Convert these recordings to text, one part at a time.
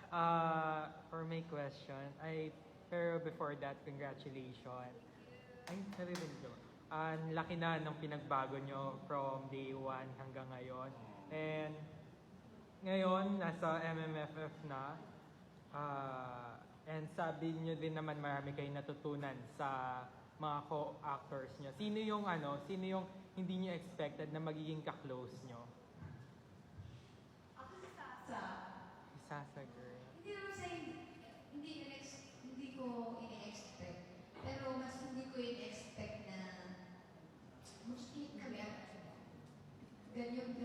For my question, pero before that, congratulations. Ay, naririnig ko. Ang laki na ng pinagbago nyo from day 1 hanggang ngayon. And ngayon, nasa MMFF na. And sabi nyo din naman marami kayong natutunan sa mga co-actors nyo. Sino yung hindi nyo expected na magiging ka-close nyo? Ako si Sasa. Sasa girl. Hindi naman sa hindi ko ini-expect. Pero mas hindi ko ini-expect na musti kami ganyan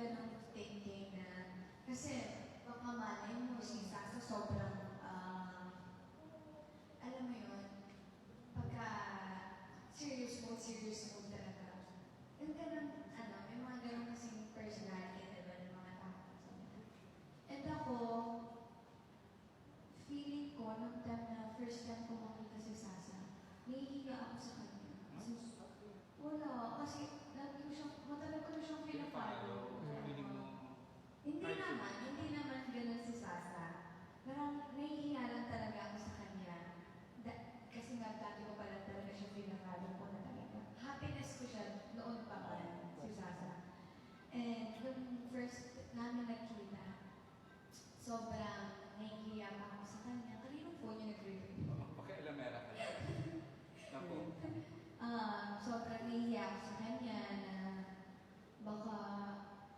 thinking na kasi baka malay mo si Sasa sobrang alam mo yun, pagka serious mode talaga. Yung ganun, may mga ganun kasing personality, diba, ng mga tao. And ako, feeling ko, nung time na first time ko makita si Sasa, nahihiga ako sa kanya. Wala, kasi matagal ko na siyang pinafollow. Hindi naman ganun si Sasa. Parang nahihiya lang talaga ako sa kanya. Kasi nga dati ko pala talaga siya pinafollow ko na talaga. Happiness ko siya noon pa pala, si Sasa. And when first namin nagkita, sobrang nahihiya pa ako sa kanya. Kaninong phone niya nag-review? Okay, alamera ka lang. Naku. Sobrang nahihiya ako sa kanya na baka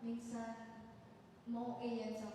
minsan mo yan sa